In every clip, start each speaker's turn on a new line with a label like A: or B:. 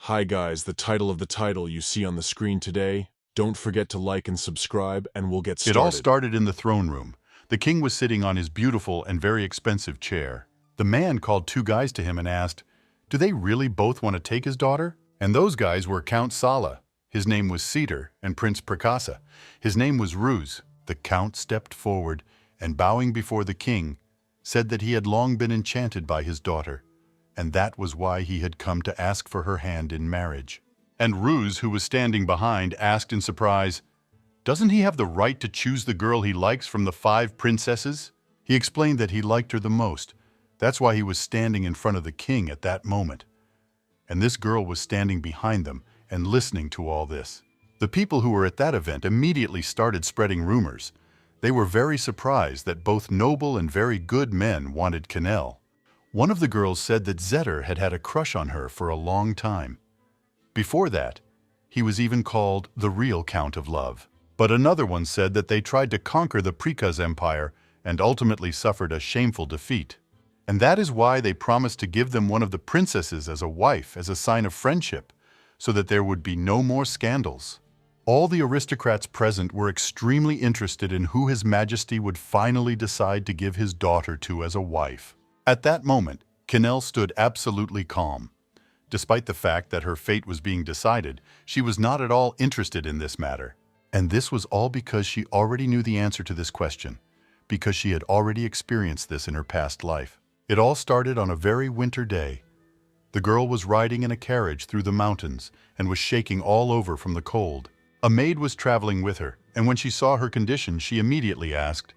A: Hi guys, the title of the title you see on the screen today. Don't forget to like and subscribe and we'll get
B: It all
A: started.
B: started in the throne room. The king was sitting on his beautiful and very expensive chair. The man called two guys to him and asked, "Do they really both want to take his daughter?" And those guys were Count Sala. His name was Cedar, and Prince Prakasa. His name was Ruse. The count stepped forward and, bowing before the king, said that he had long been enchanted by his daughter, and that was why he had come to ask for her hand in marriage. And Ruse, who was standing behind, asked in surprise, "Doesn't he have the right to choose the girl he likes from the 5 princesses?" He explained that he liked her the most. That's why he was standing in front of the king at that moment. And this girl was standing behind them and listening to all this. The people who were at that event immediately started spreading rumors. They were very surprised that both noble and very good men wanted Canel. One of the girls said that Zetter had had a crush on her for a long time. Before that, he was even called the real Count of Love. But another one said that they tried to conquer the Prikaz Empire and ultimately suffered a shameful defeat. And that is why they promised to give them one of the princesses as a wife, as a sign of friendship, so that there would be no more scandals. All the aristocrats present were extremely interested in who His Majesty would finally decide to give his daughter to as a wife. At that moment, Canel stood absolutely calm. Despite the fact that her fate was being decided, she was not at all interested in this matter. And this was all because she already knew the answer to this question, because she had already experienced this in her past life. It all started on a very winter day. The girl was riding in a carriage through the mountains and was shaking all over from the cold. A maid was traveling with her, and when she saw her condition, she immediately asked,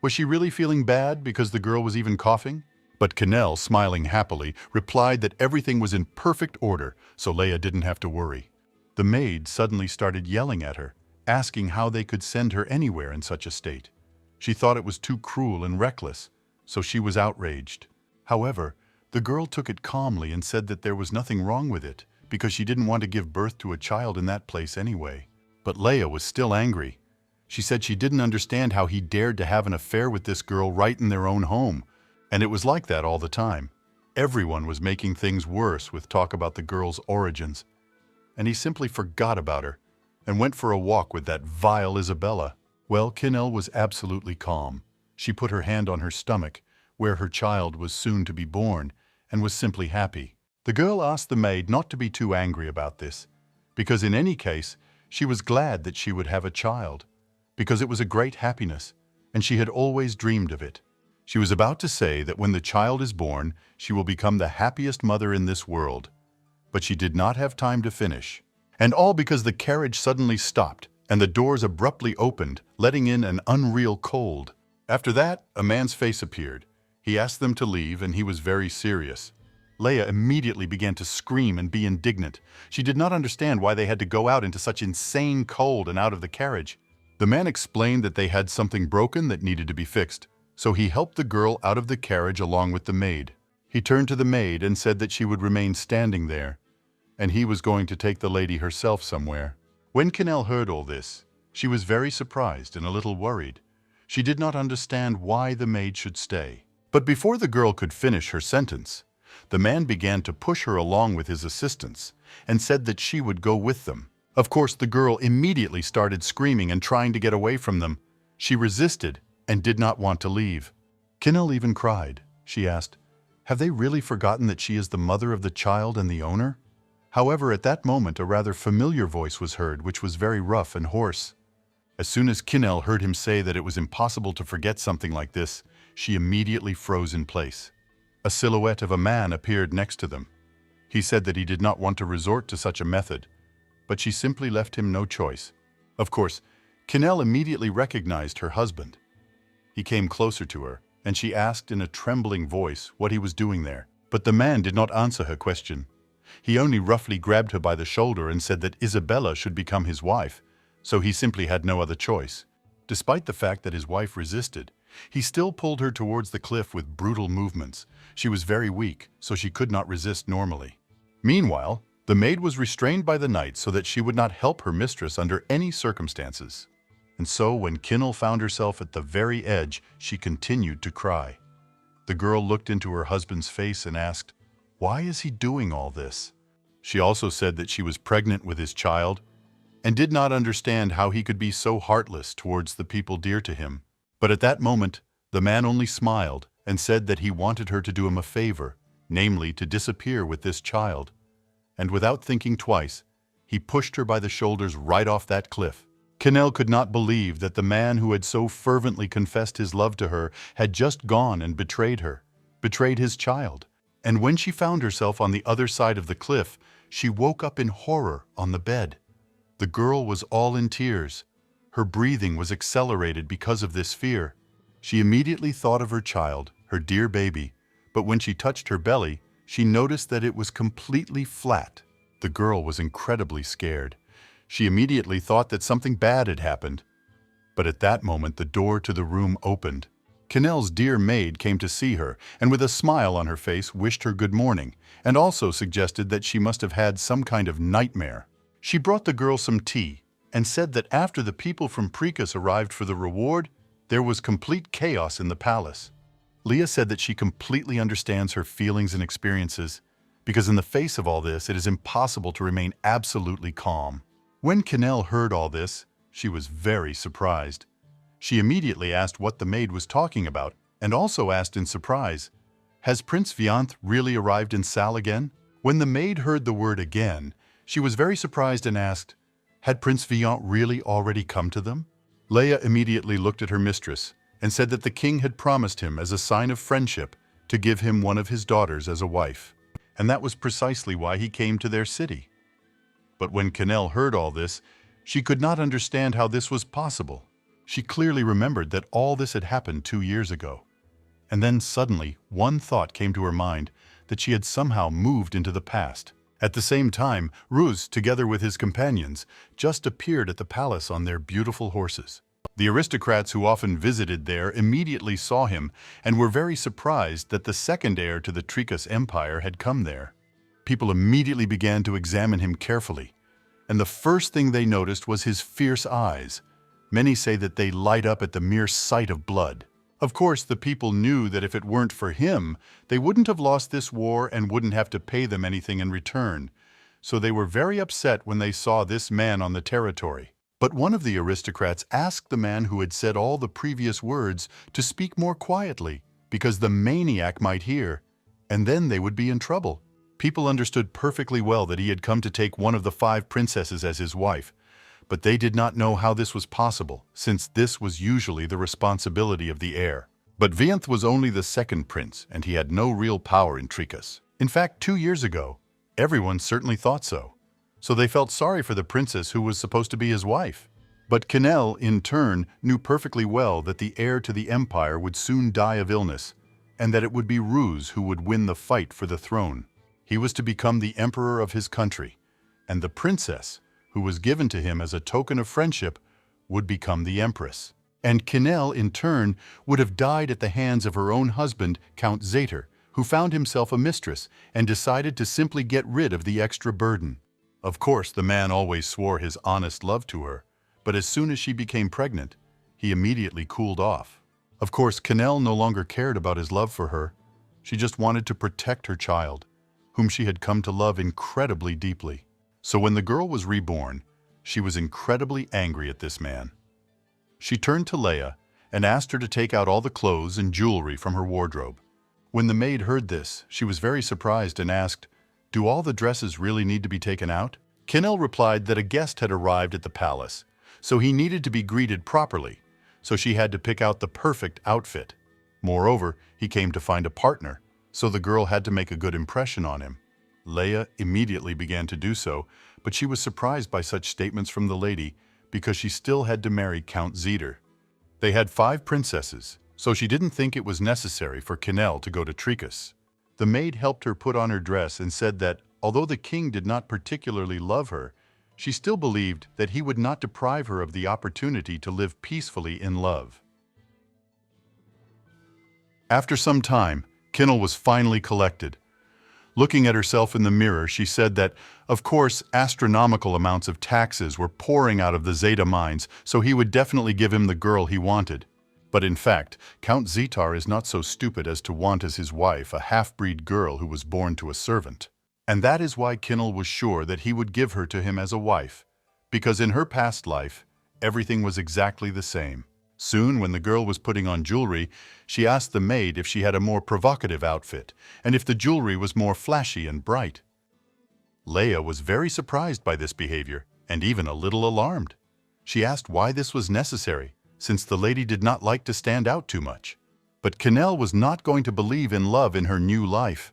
B: was she really feeling bad because the girl was even coughing? But Canel, smiling happily, replied that everything was in perfect order, so Leia didn't have to worry. The maid suddenly started yelling at her, asking how they could send her anywhere in such a state. She thought it was too cruel and reckless, so she was outraged. However, the girl took it calmly and said that there was nothing wrong with it, because she didn't want to give birth to a child in that place anyway. But Leia was still angry. She said she didn't understand how he dared to have an affair with this girl right in their own home. And it was like that all the time. Everyone was making things worse with talk about the girl's origins. And he simply forgot about her and went for a walk with that vile Isabella. Well, Canel was absolutely calm. She put her hand on her stomach, where her child was soon to be born, and was simply happy. The girl asked the maid not to be too angry about this, because in any case, she was glad that she would have a child, because it was a great happiness, and she had always dreamed of it. She was about to say that when the child is born, she will become the happiest mother in this world. But she did not have time to finish. And all because the carriage suddenly stopped, and the doors abruptly opened, letting in an unreal cold. After that, a man's face appeared. He asked them to leave, and he was very serious. Leia immediately began to scream and be indignant. She did not understand why they had to go out into such insane cold and out of the carriage. The man explained that they had something broken that needed to be fixed, so he helped the girl out of the carriage along with the maid. He turned to the maid and said that she would remain standing there, and he was going to take the lady herself somewhere. When Canel heard all this, she was very surprised and a little worried. She did not understand why the maid should stay. But before the girl could finish her sentence, the man began to push her along with his assistants and said that she would go with them. Of course, the girl immediately started screaming and trying to get away from them. She resisted and did not want to leave. Canel even cried. She asked, "Have they really forgotten that she is the mother of the child and the owner?" However, at that moment, a rather familiar voice was heard, which was very rough and hoarse. As soon as Canel heard him say that it was impossible to forget something like this, she immediately froze in place. A silhouette of a man appeared next to them. He said that he did not want to resort to such a method, but she simply left him no choice. Of course, Canel immediately recognized her husband. He came closer to her, and she asked in a trembling voice what he was doing there. But the man did not answer her question. He only roughly grabbed her by the shoulder and said that Isabella should become his wife, so he simply had no other choice. Despite the fact that his wife resisted, he still pulled her towards the cliff with brutal movements. She was very weak, so she could not resist normally. Meanwhile, the maid was restrained by the knight so that she would not help her mistress under any circumstances. And so when Canel found herself at the very edge, she continued to cry. The girl looked into her husband's face and asked, "Why is he doing all this?" She also said that she was pregnant with his child and did not understand how he could be so heartless towards the people dear to him. But at that moment, the man only smiled and said that he wanted her to do him a favor, namely to disappear with this child. And without thinking twice, he pushed her by the shoulders right off that cliff. Canel could not believe that the man who had so fervently confessed his love to her had just gone and betrayed her, betrayed his child. And when she found herself on the other side of the cliff, she woke up in horror on the bed. The girl was all in tears. Her breathing was accelerated because of this fear. She immediately thought of her child, her dear baby, but when she touched her belly, she noticed that it was completely flat. The girl was incredibly scared. She immediately thought that something bad had happened. But at that moment, the door to the room opened. Canel's dear maid came to see her, and with a smile on her face wished her good morning, and also suggested that she must have had some kind of nightmare. She brought the girl some tea, and said that after the people from Precus arrived for the reward, there was complete chaos in the palace. Leah said that she completely understands her feelings and experiences, because in the face of all this, it is impossible to remain absolutely calm. When Canel heard all this, she was very surprised. She immediately asked what the maid was talking about, and also asked in surprise, "Has Prince Vianth really arrived in Sal again?" When the maid heard the word again, she was very surprised and asked, "Had Prince Vianth really already come to them?" Leia immediately looked at her mistress and said that the king had promised him as a sign of friendship to give him one of his daughters as a wife, and that was precisely why he came to their city. But when Canel heard all this, she could not understand how this was possible. She clearly remembered that all this had happened 2 years ago. And then suddenly, one thought came to her mind, that she had somehow moved into the past. At the same time, Ruz, together with his companions, just appeared at the palace on their beautiful horses. The aristocrats who often visited there immediately saw him and were very surprised that the second heir to the Tricus Empire had come there. People immediately began to examine him carefully, and the first thing they noticed was his fierce eyes. Many say that they light up at the mere sight of blood. Of course, the people knew that if it weren't for him, they wouldn't have lost this war and wouldn't have to pay them anything in return. So they were very upset when they saw this man on the territory. But one of the aristocrats asked the man who had said all the previous words to speak more quietly, because the maniac might hear, and then they would be in trouble. People understood perfectly well that he had come to take one of the 5 princesses as his wife, but they did not know how this was possible, since this was usually the responsibility of the heir. But Vianth was only the second prince, and he had no real power in Tricus. In fact, 2 years ago, everyone certainly thought so. So they felt sorry for the princess who was supposed to be his wife. But Canel, in turn, knew perfectly well that the heir to the empire would soon die of illness, and that it would be Ruz who would win the fight for the throne. He was to become the emperor of his country, and the princess, who was given to him as a token of friendship, would become the empress. And Canel, in turn, would have died at the hands of her own husband, Count Zater, who found himself a mistress and decided to simply get rid of the extra burden. Of course, the man always swore his honest love to her, but as soon as she became pregnant, he immediately cooled off. Of course, Canel no longer cared about his love for her. She just wanted to protect her child, whom she had come to love incredibly deeply. So when the girl was reborn, she was incredibly angry at this man. She turned to Leia and asked her to take out all the clothes and jewelry from her wardrobe. When the maid heard this, she was very surprised and asked, "Do all the dresses really need to be taken out?" Canel replied that a guest had arrived at the palace, so he needed to be greeted properly, so she had to pick out the perfect outfit. Moreover, he came to find a partner, so the girl had to make a good impression on him. Leia immediately began to do so, but she was surprised by such statements from the lady because she still had to marry Count Zeter. They had 5 princesses, so she didn't think it was necessary for Canel to go to Tricus. The maid helped her put on her dress and said that, although the king did not particularly love her, she still believed that he would not deprive her of the opportunity to live peacefully in love. After some time, Canel was finally collected. Looking at herself in the mirror, she said that, of course, astronomical amounts of taxes were pouring out of the Zeta mines, so he would definitely give him the girl he wanted. But in fact, Count Zetar is not so stupid as to want as his wife a half-breed girl who was born to a servant. And that is why Kinnell was sure that he would give her to him as a wife, because in her past life, everything was exactly the same. Soon, when the girl was putting on jewelry, she asked the maid if she had a more provocative outfit, and if the jewelry was more flashy and bright. Leia was very surprised by this behavior, and even a little alarmed. She asked why this was necessary, since the lady did not like to stand out too much. But Kinnell was not going to believe in love in her new life.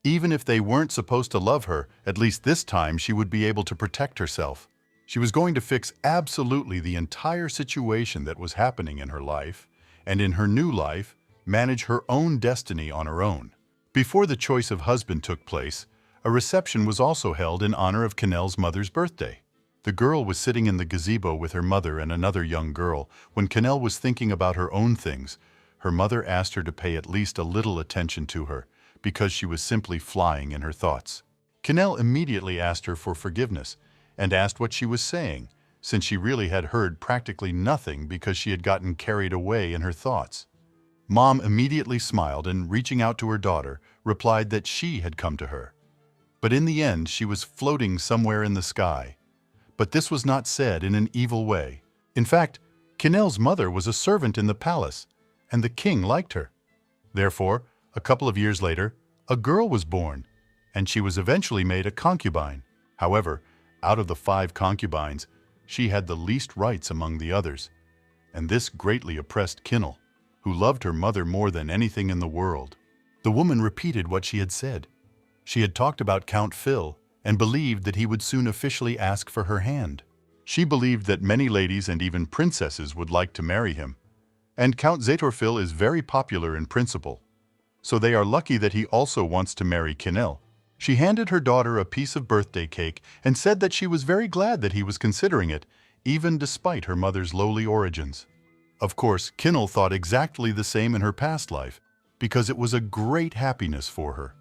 B: Even if they weren't supposed to love her, at least this time she would be able to protect herself. She was going to fix absolutely the entire situation that was happening in her life, and in her new life, manage her own destiny on her own. Before the choice of husband took place, a reception was also held in honor of Kinnell's mother's birthday. The girl was sitting in the gazebo with her mother and another young girl. When Kinnell was thinking about her own things, her mother asked her to pay at least a little attention to her, because she was simply flying in her thoughts. Kinnell immediately asked her for forgiveness, and asked what she was saying, since she really had heard practically nothing because she had gotten carried away in her thoughts. Mom immediately smiled and, reaching out to her daughter, replied that she had come to her. But in the end, she was floating somewhere in the sky. But this was not said in an evil way. In fact, Kinnell's mother was a servant in the palace, and the king liked her. Therefore, a couple of years later, a girl was born, and she was eventually made a concubine. However, out of the 5 concubines, she had the least rights among the others, and this greatly oppressed Kinnell, who loved her mother more than anything in the world. The woman repeated what she had said. She had talked about Count Phil and believed that he would soon officially ask for her hand. She believed that many ladies and even princesses would like to marry him, and Count Zetorfil is very popular in principle, so they are lucky that he also wants to marry Kinnell. She handed her daughter a piece of birthday cake and said that she was very glad that he was considering it, even despite her mother's lowly origins. Of course, Kinnell thought exactly the same in her past life, because it was a great happiness for her.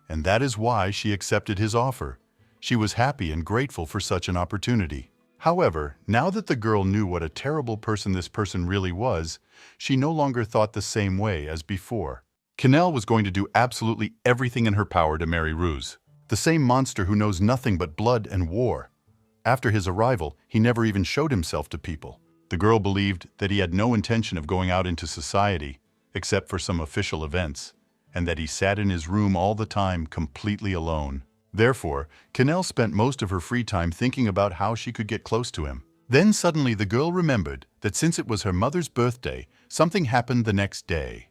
B: And that is why she accepted his offer. She was happy and grateful for such an opportunity. However, now that the girl knew what a terrible person this person really was, she no longer thought the same way as before. Kinnell was going to do absolutely everything in her power to marry Ruse, the same monster who knows nothing but blood and war. After his arrival, he never even showed himself to people. The girl believed that he had no intention of going out into society, except for some official events, and that he sat in his room all the time completely alone. Therefore, Kinnell spent most of her free time thinking about how she could get close to him. Then suddenly the girl remembered that since it was her mother's birthday, something happened the next day.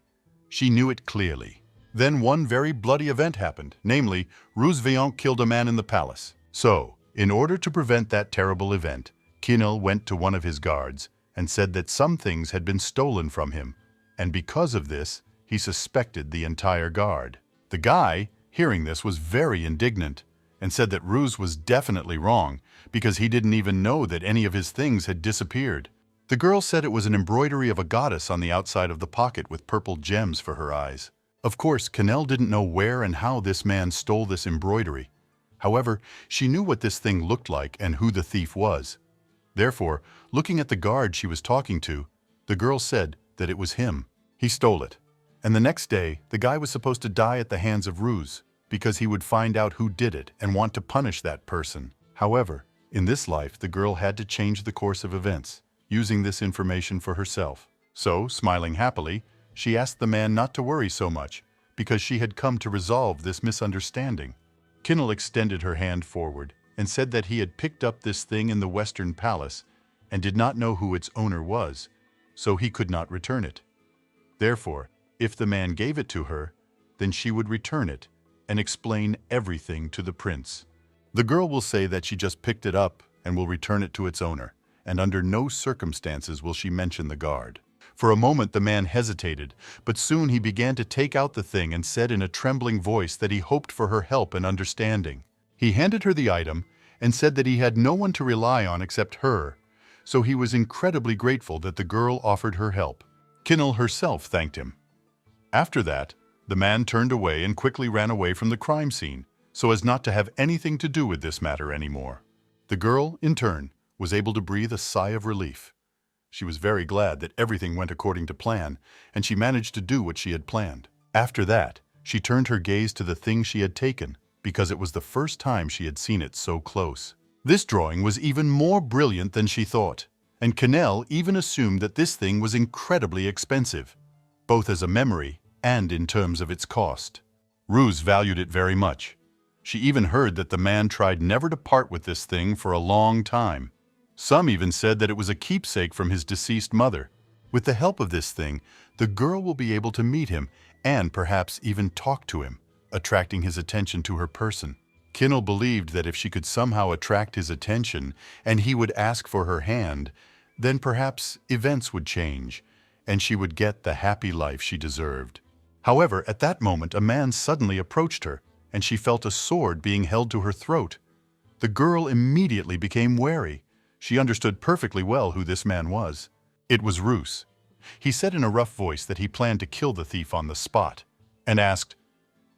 B: She knew it clearly. Then one very bloody event happened, namely, Ruse Vaillant killed a man in the palace. So, in order to prevent that terrible event, Kinnell went to one of his guards and said that some things had been stolen from him, and because of this, he suspected the entire guard. The guy, hearing this, was very indignant and said that Ruse was definitely wrong because he didn't even know that any of his things had disappeared. The girl said it was an embroidery of a goddess on the outside of the pocket with purple gems for her eyes. Of course, Kinnell didn't know where and how this man stole this embroidery. However, she knew what this thing looked like and who the thief was. Therefore, looking at the guard she was talking to, the girl said that it was him. He stole it. And the next day, the guy was supposed to die at the hands of Ruse because he would find out who did it and want to punish that person. However, in this life, the girl had to change the course of events, using this information for herself. So, smiling happily, she asked the man not to worry so much, because she had come to resolve this misunderstanding. Kinnell extended her hand forward and said that he had picked up this thing in the Western Palace and did not know who its owner was, so he could not return it. Therefore, if the man gave it to her, then she would return it and explain everything to the prince. The girl will say that she just picked it up and will return it to its owner, and under no circumstances will she mention the guard. For a moment the man hesitated, but soon he began to take out the thing and said in a trembling voice that he hoped for her help and understanding. He handed her the item and said that he had no one to rely on except her, so he was incredibly grateful that the girl offered her help. Kinnell herself thanked him. After that, the man turned away and quickly ran away from the crime scene, so as not to have anything to do with this matter anymore. The girl, in turn, was able to breathe a sigh of relief. She was very glad that everything went according to plan, and she managed to do what she had planned. After that, she turned her gaze to the thing she had taken, because it was the first time she had seen it so close. This drawing was even more brilliant than she thought, and Cannell even assumed that this thing was incredibly expensive, both as a memory and in terms of its cost. Ruse valued it very much. She even heard that the man tried never to part with this thing for a long time. Some even said that it was a keepsake from his deceased mother. With the help of this thing, the girl will be able to meet him and perhaps even talk to him, attracting his attention to her person. Cannell believed that if she could somehow attract his attention and he would ask for her hand, then perhaps events would change and she would get the happy life she deserved. However, at that moment, a man suddenly approached her and she felt a sword being held to her throat. The girl immediately became wary. She understood perfectly well who this man was. It was Roos. He said in a rough voice that he planned to kill the thief on the spot, and asked,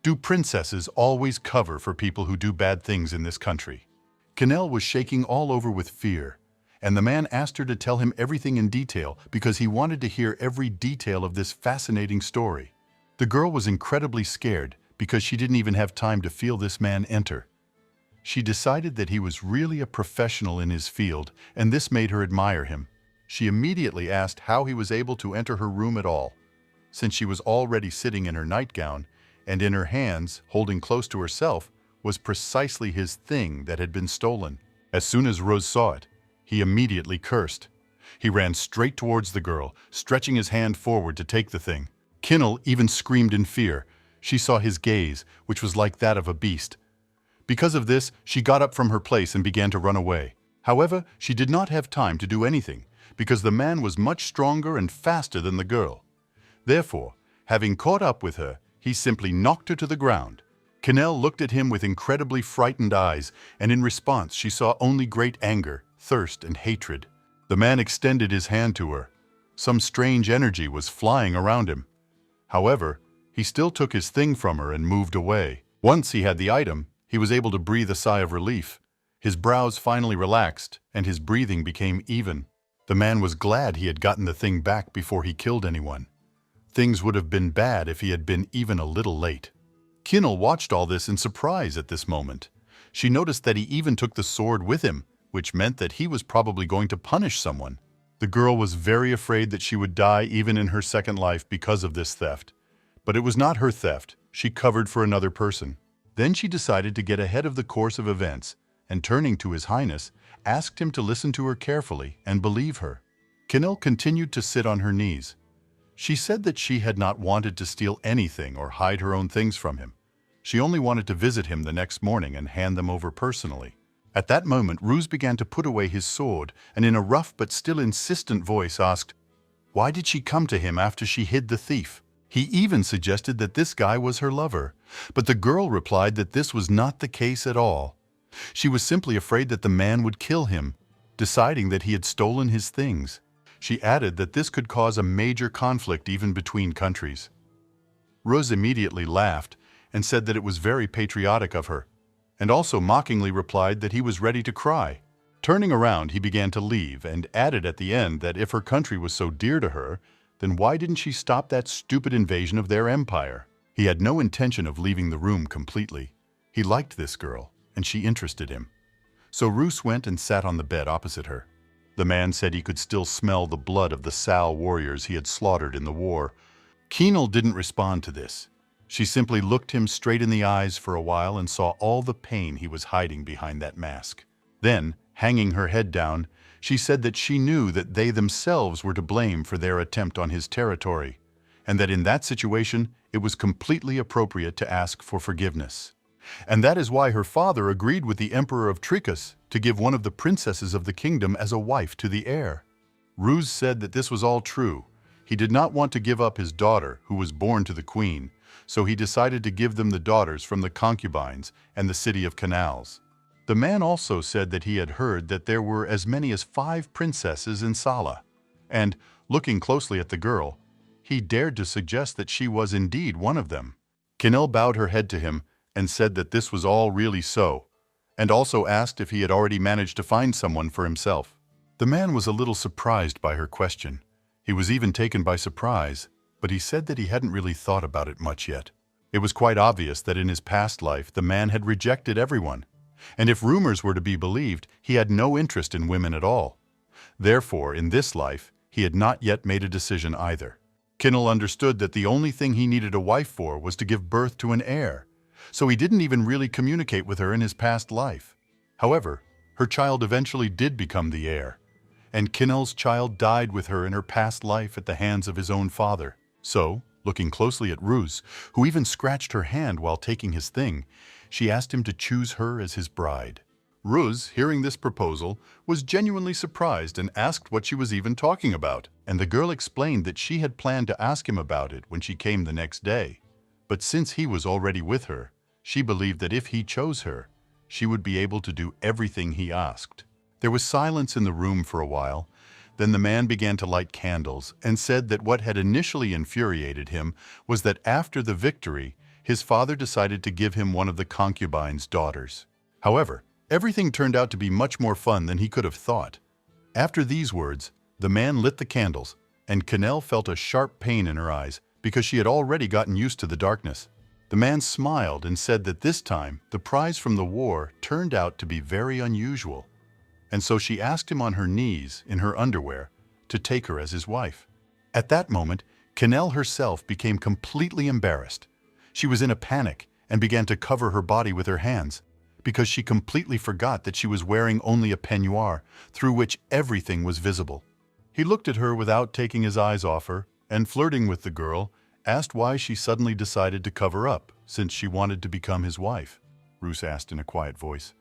B: "Do princesses always cover for people who do bad things in this country?" Cannell was shaking all over with fear, and the man asked her to tell him everything in detail because he wanted to hear every detail of this fascinating story. The girl was incredibly scared because she didn't even have time to feel this man enter. She decided that he was really a professional in his field, and this made her admire him. She immediately asked how he was able to enter her room at all, since she was already sitting in her nightgown, and in her hands, holding close to herself, was precisely his thing that had been stolen. As soon as Rose saw it, he immediately cursed. He ran straight towards the girl, stretching his hand forward to take the thing. Cannell even screamed in fear. She saw his gaze, which was like that of a beast. Because of this, she got up from her place and began to run away. However, she did not have time to do anything, because the man was much stronger and faster than the girl. Therefore, having caught up with her, he simply knocked her to the ground. Cannell looked at him with incredibly frightened eyes, and in response she saw only great anger, thirst, and hatred. The man extended his hand to her. Some strange energy was flying around him. However, he still took his thing from her and moved away. Once he had the item, he was able to breathe a sigh of relief. His brows finally relaxed, and his breathing became even. The man was glad he had gotten the thing back before he killed anyone. Things would have been bad if he had been even a little late. Cannell watched all this in surprise at this moment. She noticed that he even took the sword with him, which meant that he was probably going to punish someone. The girl was very afraid that she would die even in her second life because of this theft. But it was not her theft. She covered for another person. Then she decided to get ahead of the course of events, and turning to His Highness, asked him to listen to her carefully and believe her. Cannell continued to sit on her knees. She said that she had not wanted to steal anything or hide her own things from him. She only wanted to visit him the next morning and hand them over personally. At that moment, Ruse began to put away his sword and in a rough but still insistent voice asked, why did she come to him after she hid the thief? He even suggested that this guy was her lover, but the girl replied that this was not the case at all. She was simply afraid that the man would kill him, deciding that he had stolen his things. She added that this could cause a major conflict even between countries. Rose immediately laughed and said that it was very patriotic of her, and also mockingly replied that he was ready to cry. Turning around, he began to leave and added at the end that if her country was so dear to her, then why didn't she stop that stupid invasion of their empire? He had no intention of leaving the room completely. He liked this girl, and she interested him. So Roos went and sat on the bed opposite her. The man said he could still smell the blood of the Sal warriors he had slaughtered in the war. Cannell didn't respond to this. She simply looked him straight in the eyes for a while and saw all the pain he was hiding behind that mask. Then, hanging her head down, she said that she knew that they themselves were to blame for their attempt on his territory, and that in that situation it was completely appropriate to ask for forgiveness. And that is why her father agreed with the Emperor of Tricus to give one of the princesses of the kingdom as a wife to the heir. Ruse said that this was all true. He did not want to give up his daughter, who was born to the queen, so he decided to give them the daughters from the concubines and the city of canals. The man also said that he had heard that there were as many as 5 princesses in Sala, and, looking closely at the girl, he dared to suggest that she was indeed one of them. Cannell bowed her head to him and said that this was all really so, and also asked if he had already managed to find someone for himself. The man was a little surprised by her question. He was even taken by surprise, but he said that he hadn't really thought about it much yet. It was quite obvious that in his past life the man had rejected everyone, and if rumors were to be believed, he had no interest in women at all. Therefore, in this life, he had not yet made a decision either. Kinnell understood that the only thing he needed a wife for was to give birth to an heir, so he didn't even really communicate with her in his past life. However, her child eventually did become the heir, and Kinnell's child died with her in her past life at the hands of his own father. So, looking closely at Ruse, who even scratched her hand while taking his thing, she asked him to choose her as his bride. Ruse, hearing this proposal, was genuinely surprised and asked what she was even talking about, and the girl explained that she had planned to ask him about it when she came the next day. But since he was already with her, she believed that if he chose her, she would be able to do everything he asked. There was silence in the room for a while. Then the man began to light candles and said that what had initially infuriated him was that after the victory, his father decided to give him one of the concubine's daughters. However, everything turned out to be much more fun than he could have thought. After these words, the man lit the candles, and Kinnell felt a sharp pain in her eyes because she had already gotten used to the darkness. The man smiled and said that this time the prize from the war turned out to be very unusual, and so she asked him on her knees in her underwear to take her as his wife. At that moment, Kinnell herself became completely embarrassed. She was in a panic and began to cover her body with her hands, because she completely forgot that she was wearing only a peignoir through which everything was visible. He looked at her without taking his eyes off her, and flirting with the girl, asked why she suddenly decided to cover up since she wanted to become his wife. Ruse asked in a quiet voice.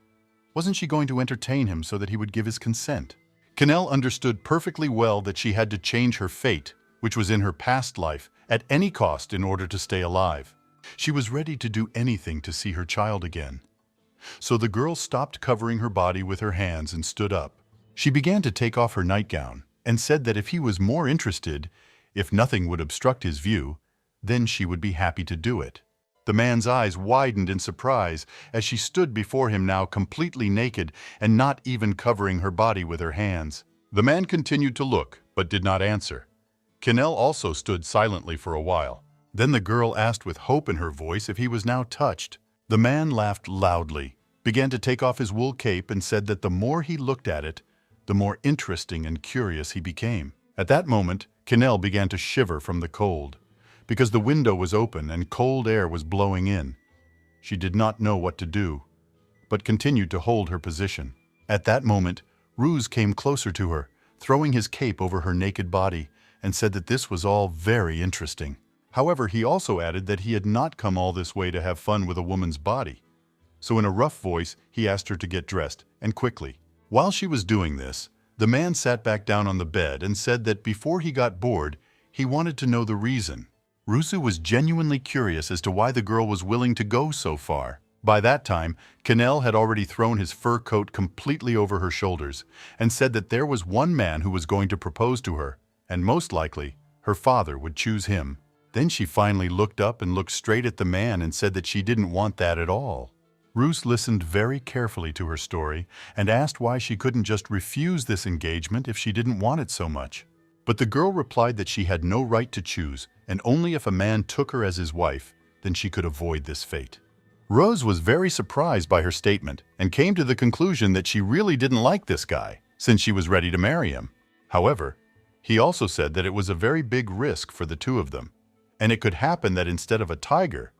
B: Wasn't she going to entertain him so that he would give his consent? Kinnell understood perfectly well that she had to change her fate, which was in her past life, at any cost in order to stay alive. She was ready to do anything to see her child again. So the girl stopped covering her body with her hands and stood up. She began to take off her nightgown and said that if he was more interested, if nothing would obstruct his view, then she would be happy to do it. The man's eyes widened in surprise as she stood before him now completely naked and not even covering her body with her hands. The man continued to look, but did not answer. Kinnell also stood silently for a while. Then the girl asked with hope in her voice if he was now touched. The man laughed loudly, began to take off his wool cape, and said that the more he looked at it, the more interesting and curious he became. At that moment, Kinnell began to shiver from the cold, because the window was open and cold air was blowing in. She did not know what to do, but continued to hold her position. At that moment, Ruse came closer to her, throwing his cape over her naked body, and said that this was all very interesting. However, he also added that he had not come all this way to have fun with a woman's body. So in a rough voice, he asked her to get dressed, and quickly. While she was doing this, the man sat back down on the bed and said that before he got bored, he wanted to know the reason. Ruse was genuinely curious as to why the girl was willing to go so far. By that time, Kinnell had already thrown his fur coat completely over her shoulders and said that there was one man who was going to propose to her, and most likely, her father would choose him. Then she finally looked up and looked straight at the man and said that she didn't want that at all. Ruse listened very carefully to her story and asked why she couldn't just refuse this engagement if she didn't want it so much. But the girl replied that she had no right to choose, and only if a man took her as his wife, then she could avoid this fate. Rose was very surprised by her statement and came to the conclusion that she really didn't like this guy, since she was ready to marry him. However, he also said that it was a very big risk for the two of them, and it could happen that instead of a tiger,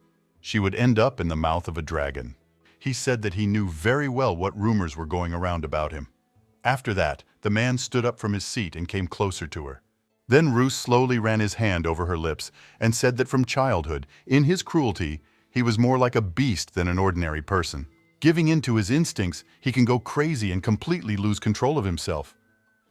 B: she would end up in the mouth of a dragon. He said that he knew very well what rumors were going around about him. After that, the man stood up from his seat and came closer to her. Then Ruse slowly ran his hand over her lips and said that from childhood, in his cruelty, he was more like a beast than an ordinary person. Giving in to his instincts, he can go crazy and completely lose control of himself.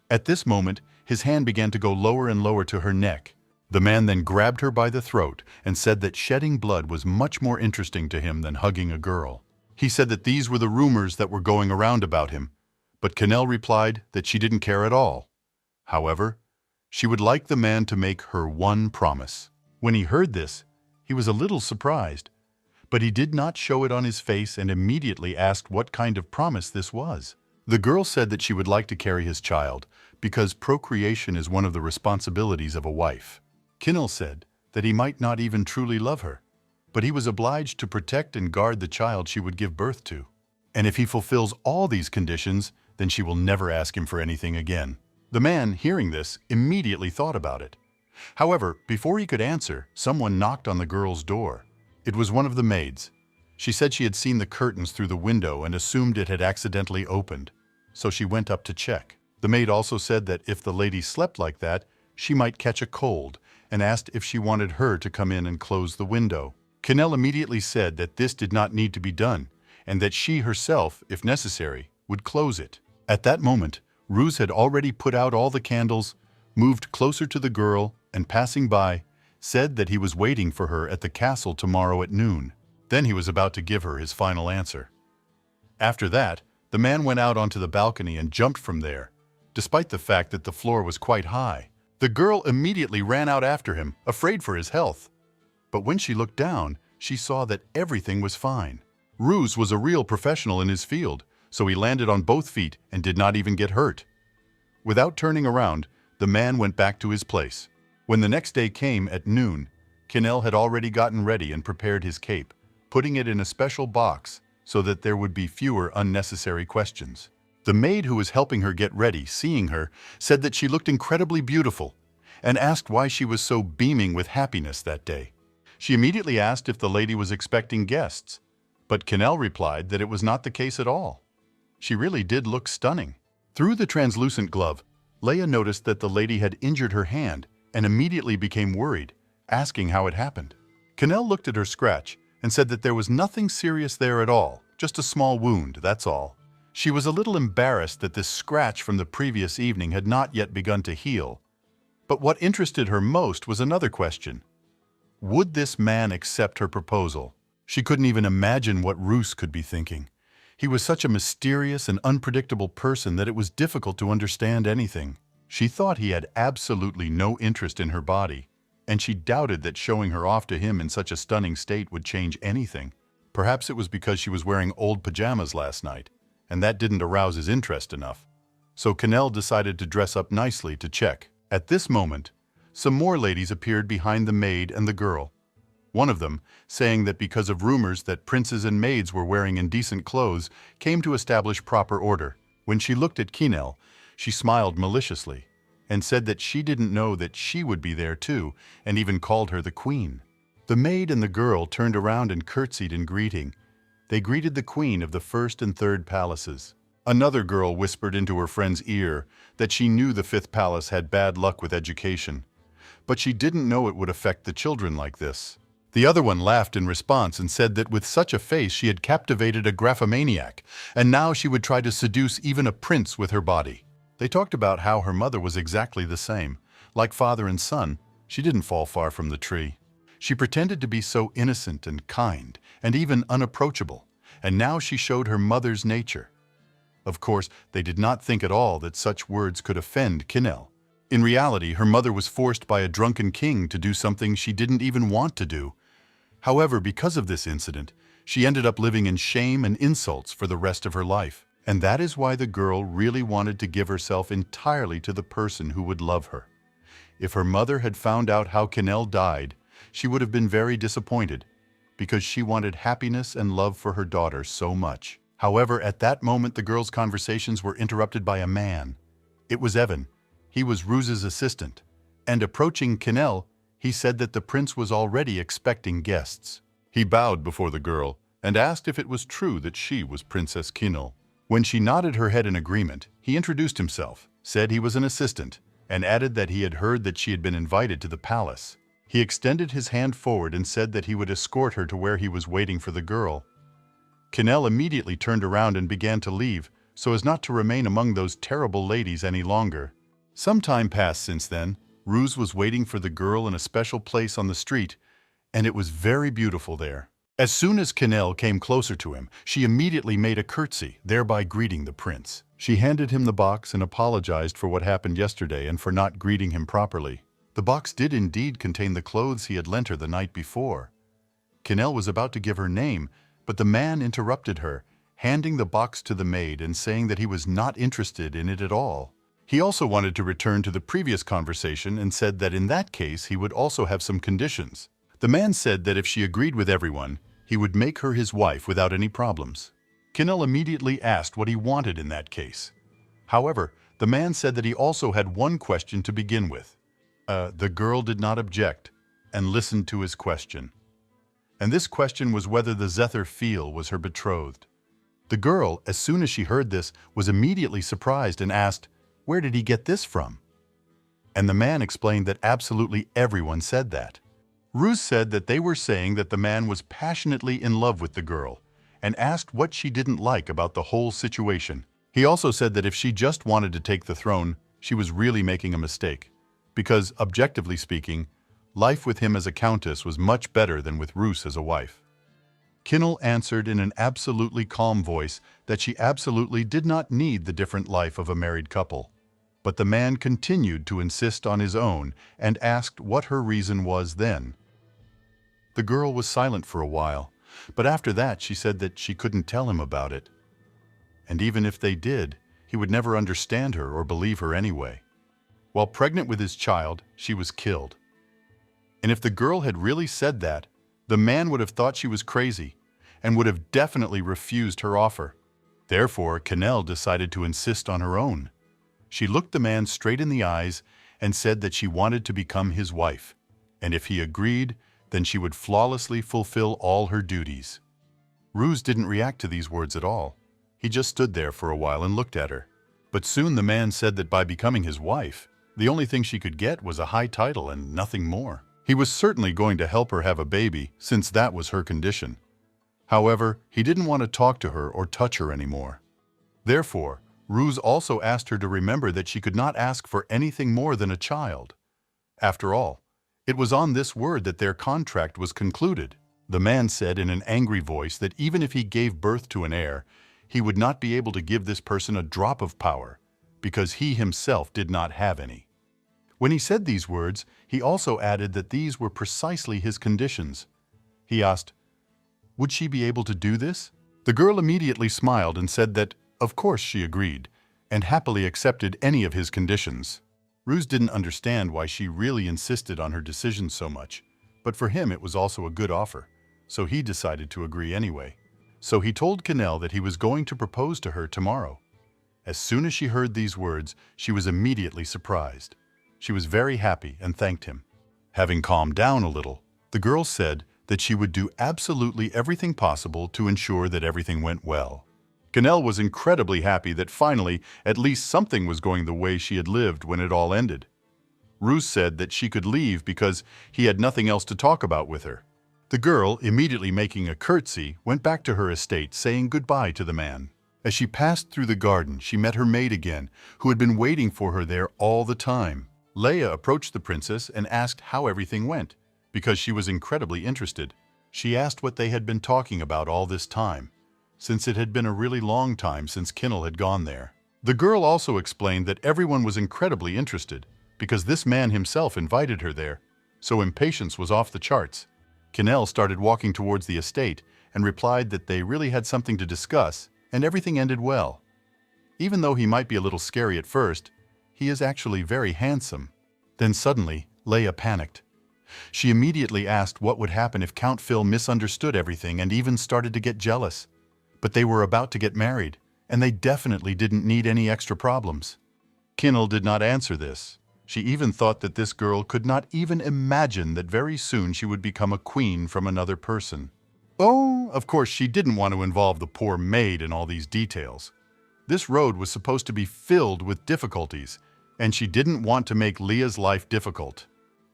B: At this moment, his hand began to go lower and lower to her neck. The man then grabbed her by the throat and said that shedding blood was much more interesting to him than hugging a girl. He said that these were the rumors that were going around about him, but Kinnell replied that she didn't care at all. However, she would like the man to make her one promise. When he heard this, he was a little surprised, but he did not show it on his face and immediately asked what kind of promise this was. The girl said that she would like to carry his child because procreation is one of the responsibilities of a wife. Kinnell said that he might not even truly love her, but he was obliged to protect and guard the child she would give birth to. And if he fulfills all these conditions, then she will never ask him for anything again. The man, hearing this, immediately thought about it. However, before he could answer, someone knocked on the girl's door. It was one of the maids. She said she had seen the curtains through the window and assumed it had accidentally opened, so she went up to check. The maid also said that if the lady slept like that, she might catch a cold, and asked if she wanted her to come in and close the window. Cannell immediately said that this did not need to be done, and that she herself, if necessary, would close it. At that moment, Ruse had already put out all the candles, moved closer to the girl, and passing by, said that he was waiting for her at the castle tomorrow at noon. Then he was about to give her his final answer. After that, the man went out onto the balcony and jumped from there, despite the fact that the floor was quite high. The girl immediately ran out after him, afraid for his health. But when she looked down, she saw that everything was fine. Ruse was a real professional in his field, so he landed on both feet and did not even get hurt. Without turning around, the man went back to his place. When the next day came at noon, Cannell had already gotten ready and prepared his cape, putting it in a special box so that there would be fewer unnecessary questions. The maid who was helping her get ready, seeing her, said that she looked incredibly beautiful and asked why she was so beaming with happiness that day. She immediately asked if the lady was expecting guests, but Cannell replied that it was not the case at all. She really did look stunning. Through the translucent glove, Leia noticed that the lady had injured her hand and immediately became worried, asking how it happened. Cannell looked at her scratch and said that there was nothing serious there at all, just a small wound, that's all. She was a little embarrassed that this scratch from the previous evening had not yet begun to heal. But what interested her most was another question. Would this man accept her proposal? She couldn't even imagine what Ruse could be thinking. He was such a mysterious and unpredictable person that it was difficult to understand anything. She thought he had absolutely no interest in her body, and she doubted that showing her off to him in such a stunning state would change anything. Perhaps it was because she was wearing old pajamas last night, and that didn't arouse his interest enough. So Cannell decided to dress up nicely to check. At this moment, some more ladies appeared behind the maid and the girl. One of them, saying that because of rumors that princes and maids were wearing indecent clothes, came to establish proper order. When she looked at Cannell, she smiled maliciously and said that she didn't know that she would be there too, and even called her the queen. The maid and the girl turned around and curtsied in greeting. They greeted the queen of the first and third palaces. Another girl whispered into her friend's ear that she knew the fifth palace had bad luck with education, but she didn't know it would affect the children like this. The other one laughed in response and said that with such a face she had captivated a graphomaniac, and now she would try to seduce even a prince with her body. They talked about how her mother was exactly the same. Like father and son, she didn't fall far from the tree. She pretended to be so innocent and kind, and even unapproachable, and now she showed her mother's nature. Of course, they did not think at all that such words could offend Cannell. In reality, her mother was forced by a drunken king to do something she didn't even want to do. However, because of this incident, she ended up living in shame and insults for the rest of her life. And that is why the girl really wanted to give herself entirely to the person who would love her. If her mother had found out how Cannell died, she would have been very disappointed, because she wanted happiness and love for her daughter so much. However, at that moment the girl's conversations were interrupted by a man. It was Evan. He was Ruse's assistant, and approaching Cannell, he said that the prince was already expecting guests. He bowed before the girl and asked if it was true that she was Princess Cannell. When she nodded her head in agreement, he introduced himself, said he was an assistant, and added that he had heard that she had been invited to the palace. He extended his hand forward and said that he would escort her to where he was waiting for the girl. Cannell immediately turned around and began to leave, so as not to remain among those terrible ladies any longer. Some time passed since then. Ruse was waiting for the girl in a special place on the street, and it was very beautiful there. As soon as Cannell came closer to him, she immediately made a curtsy, thereby greeting the prince. She handed him the box and apologized for what happened yesterday and for not greeting him properly. The box did indeed contain the clothes he had lent her the night before. Cannell was about to give her name, but the man interrupted her, handing the box to the maid and saying that he was not interested in it at all. He also wanted to return to the previous conversation and said that in that case he would also have some conditions. The man said that if she agreed with everyone, he would make her his wife without any problems. Kinel immediately asked what he wanted in that case. However, the man said that he also had one question to begin with. The girl did not object and listened to his question. And this question was whether the Zephyr Feel was her betrothed. The girl, as soon as she heard this, was immediately surprised and asked, "Where did he get this from?" And the man explained that absolutely everyone said that. Ruse said that they were saying that the man was passionately in love with the girl and asked what she didn't like about the whole situation. He also said that if she just wanted to take the throne, she was really making a mistake, because, objectively speaking, life with him as a countess was much better than with Ruse as a wife. Kinel answered in an absolutely calm voice that she absolutely did not need the different life of a married couple. But the man continued to insist on his own and asked what her reason was then. The girl was silent for a while, but after that she said that she couldn't tell him about it. And even if they did, he would never understand her or believe her anyway. While pregnant with his child, she was killed. And if the girl had really said that, the man would have thought she was crazy and would have definitely refused her offer. Therefore, Kinel decided to insist on her own. She looked the man straight in the eyes and said that she wanted to become his wife, and if he agreed, then she would flawlessly fulfill all her duties. Ruse didn't react to these words at all. He just stood there for a while and looked at her. But soon the man said that by becoming his wife, the only thing she could get was a high title and nothing more. He was certainly going to help her have a baby, since that was her condition. However, he didn't want to talk to her or touch her anymore. Therefore, Ruse also asked her to remember that she could not ask for anything more than a child. After all, it was on this word that their contract was concluded. The man said in an angry voice that even if he gave birth to an heir, he would not be able to give this person a drop of power, because he himself did not have any. When he said these words, he also added that these were precisely his conditions. He asked, would she be able to do this? The girl immediately smiled and said that, of course, she agreed, and happily accepted any of his conditions. Ruse didn't understand why she really insisted on her decision so much, but for him it was also a good offer, so he decided to agree anyway. So he told Kinel that he was going to propose to her tomorrow. As soon as she heard these words, she was immediately surprised. She was very happy and thanked him. Having calmed down a little, the girl said that she would do absolutely everything possible to ensure that everything went well. Kinel was incredibly happy that finally at least something was going the way she had lived when it all ended. Ruse said that she could leave because he had nothing else to talk about with her. The girl, immediately making a curtsy, went back to her estate, saying goodbye to the man. As she passed through the garden, she met her maid again, who had been waiting for her there all the time. Leia approached the princess and asked how everything went, because she was incredibly interested. She asked what they had been talking about all this time, since it had been a really long time since Kinel had gone there. The girl also explained that everyone was incredibly interested, because this man himself invited her there, so impatience was off the charts. Kinel started walking towards the estate and replied that they really had something to discuss, and everything ended well. Even though he might be a little scary at first, he is actually very handsome. Then suddenly, Leia panicked. She immediately asked what would happen if Count Phil misunderstood everything and even started to get jealous. But they were about to get married, and they definitely didn't need any extra problems. Kinel did not answer this. She even thought that this girl could not even imagine that very soon she would become a queen from another person. Oh, of course she didn't want to involve the poor maid in all these details. This road was supposed to be filled with difficulties, and she didn't want to make Leah's life difficult.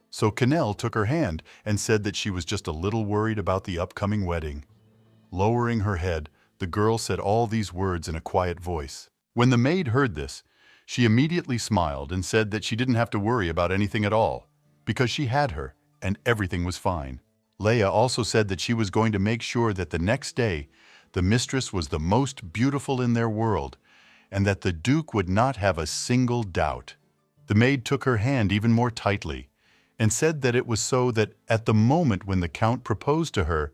B: So Kinel took her hand and said that she was just a little worried about the upcoming wedding. Lowering her head, the girl said all these words in a quiet voice. When the maid heard this, she immediately smiled and said that she didn't have to worry about anything at all, because she had her, and everything was fine. Leia also said that she was going to make sure that the next day, the mistress was the most beautiful in their world, and that the Duke would not have a single doubt. The maid took her hand even more tightly, and said that it was so that at the moment when the Count proposed to her,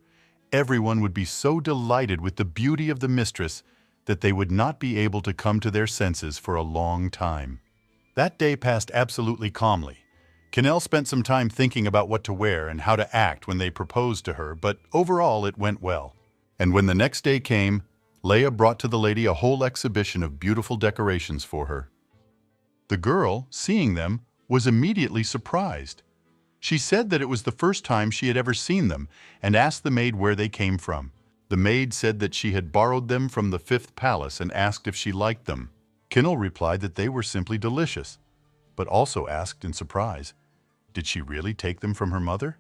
B: everyone would be so delighted with the beauty of the mistress that they would not be able to come to their senses for a long time. That day passed absolutely calmly, Canel spent some time thinking about what to wear and how to act when they proposed to her, but overall it went well. And when the next day came, Leia brought to the lady a whole exhibition of beautiful decorations for her. The girl, seeing them, was immediately surprised. She said that it was the first time she had ever seen them and asked the maid where they came from. The maid said that she had borrowed them from the fifth palace and asked if she liked them. Kinel replied that they were simply delicious, but also asked in surprise, did she really take them from her mother?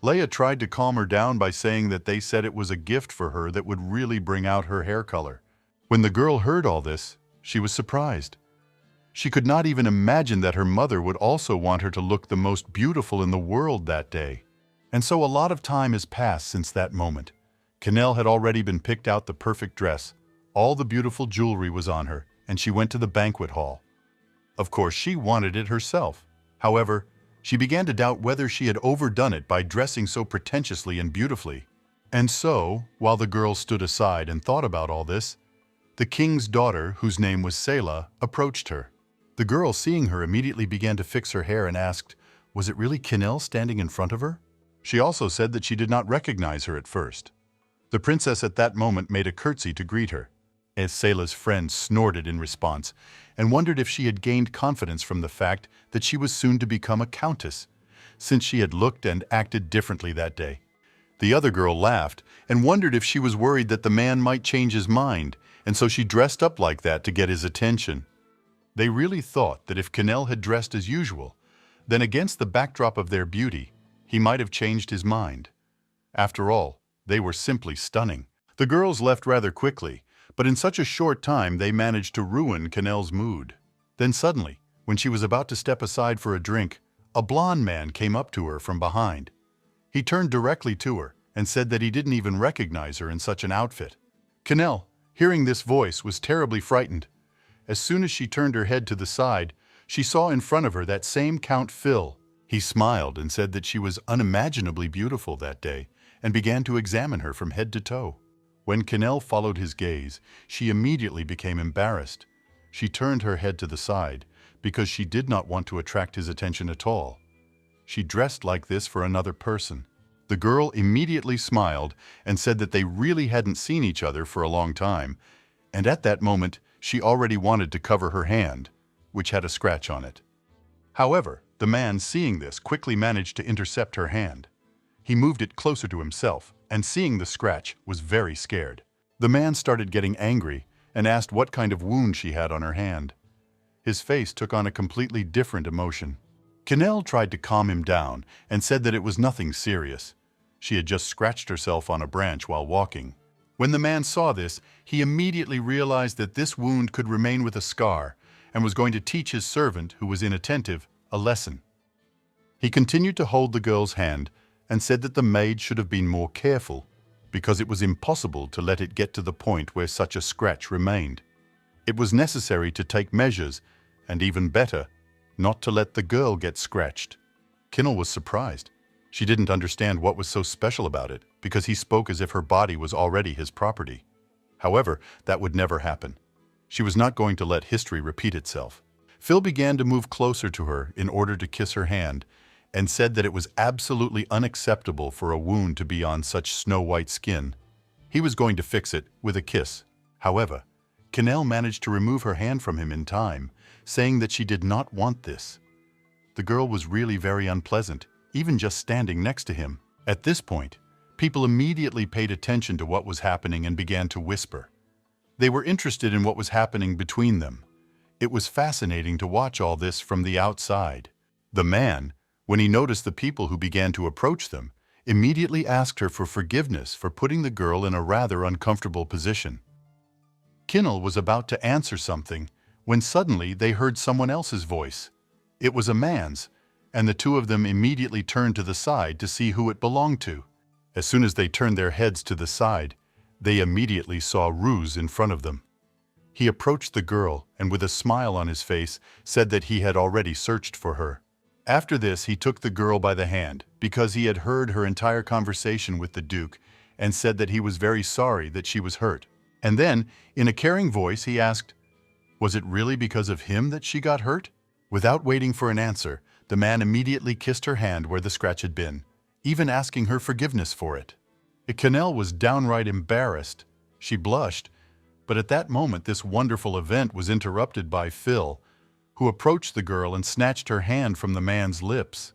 B: Leia tried to calm her down by saying that they said it was a gift for her that would really bring out her hair color. When the girl heard all this, she was surprised. She could not even imagine that her mother would also want her to look the most beautiful in the world that day. And so a lot of time has passed since that moment. Canel had already been picked out the perfect dress. All the beautiful jewelry was on her, and she went to the banquet hall. Of course, she wanted it herself. However, she began to doubt whether she had overdone it by dressing so pretentiously and beautifully. And so, while the girl stood aside and thought about all this, the king's daughter, whose name was Selah, approached her. The girl, seeing her, immediately began to fix her hair and asked, was it really Canel standing in front of her? She also said that she did not recognize her at first. The princess at that moment made a curtsy to greet her, as Selah's friend snorted in response and wondered if she had gained confidence from the fact that she was soon to become a countess, since she had looked and acted differently that day. The other girl laughed and wondered if she was worried that the man might change his mind, and so she dressed up like that to get his attention. They really thought that if Canel had dressed as usual, then against the backdrop of their beauty, he might have changed his mind. After all, they were simply stunning. The girls left rather quickly, but in such a short time they managed to ruin Canel's mood. Then suddenly, when she was about to step aside for a drink, a blond man came up to her from behind. He turned directly to her and said that he didn't even recognize her in such an outfit. Canel, hearing this voice, was terribly frightened. As soon as she turned her head to the side, she saw in front of her that same Count Phil. He smiled and said that she was unimaginably beautiful that day and began to examine her from head to toe. When Canel followed his gaze, she immediately became embarrassed. She turned her head to the side because she did not want to attract his attention at all. She dressed like this for another person. The girl immediately smiled and said that they really hadn't seen each other for a long time, and at that moment she already wanted to cover her hand, which had a scratch on it. However, the man, seeing this, quickly managed to intercept her hand. He moved it closer to himself, and seeing the scratch, was very scared. The man started getting angry and asked what kind of wound she had on her hand. His face took on a completely different emotion. Canel tried to calm him down and said that it was nothing serious. She had just scratched herself on a branch while walking. When the man saw this, he immediately realized that this wound could remain with a scar and was going to teach his servant, who was inattentive, a lesson. He continued to hold the girl's hand and said that the maid should have been more careful because it was impossible to let it get to the point where such a scratch remained. It was necessary to take measures, and even better, not to let the girl get scratched. Kinel was surprised. She didn't understand what was so special about it, because he spoke as if her body was already his property. However, that would never happen. She was not going to let history repeat itself. Phil began to move closer to her in order to kiss her hand, and said that it was absolutely unacceptable for a wound to be on such snow-white skin. He was going to fix it with a kiss. However, Canel managed to remove her hand from him in time, saying that she did not want this. The girl was really very unpleasant, even just standing next to him. At this point, people immediately paid attention to what was happening and began to whisper. They were interested in what was happening between them. It was fascinating to watch all this from the outside. The man, when he noticed the people who began to approach them, immediately asked her for forgiveness for putting the girl in a rather uncomfortable position. Kinel was about to answer something when suddenly they heard someone else's voice. It was a man's, and the two of them immediately turned to the side to see who it belonged to. As soon as they turned their heads to the side, they immediately saw Ruse in front of them. He approached the girl and with a smile on his face said that he had already searched for her. After this, he took the girl by the hand because he had heard her entire conversation with the Duke and said that he was very sorry that she was hurt. And then, in a caring voice, he asked, "Was it really because of him that she got hurt?" Without waiting for an answer, the man immediately kissed her hand where the scratch had been, even asking her forgiveness for it. Canelle was downright embarrassed. She blushed, but at that moment this wonderful event was interrupted by Phil, who approached the girl and snatched her hand from the man's lips.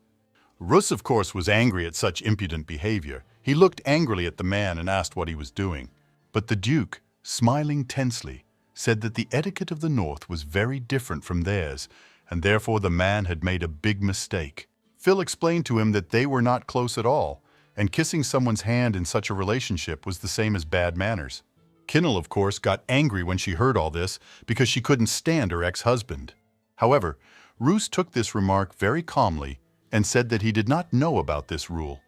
B: Russ, of course, was angry at such impudent behavior. He looked angrily at the man and asked what he was doing. But the Duke, smiling tensely, said that the etiquette of the North was very different from theirs, and therefore the man had made a big mistake. Phil explained to him that they were not close at all, and kissing someone's hand in such a relationship was the same as bad manners. Kinnell, of course, got angry when she heard all this because she couldn't stand her ex-husband. However, Roos took this remark very calmly and said that he did not know about this rule.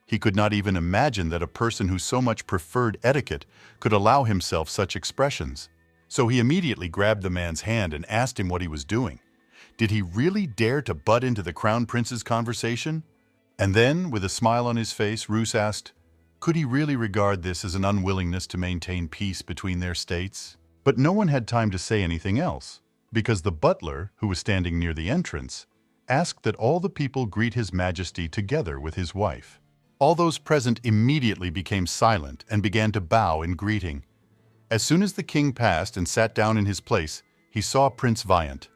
B: He could not even imagine that a person who so much preferred etiquette could allow himself such expressions. So he immediately grabbed the man's hand and asked him what he was doing. Did he really dare to butt into the Crown Prince's conversation? And then, with a smile on his face, Roos asked, could he really regard this as an unwillingness to maintain peace between their states? But no one had time to say anything else, because the butler, who was standing near the entrance, asked that all the people greet His Majesty together with his wife. All those present immediately became silent and began to bow in greeting. As soon as the king passed and sat down in his place, he saw Prince Viant.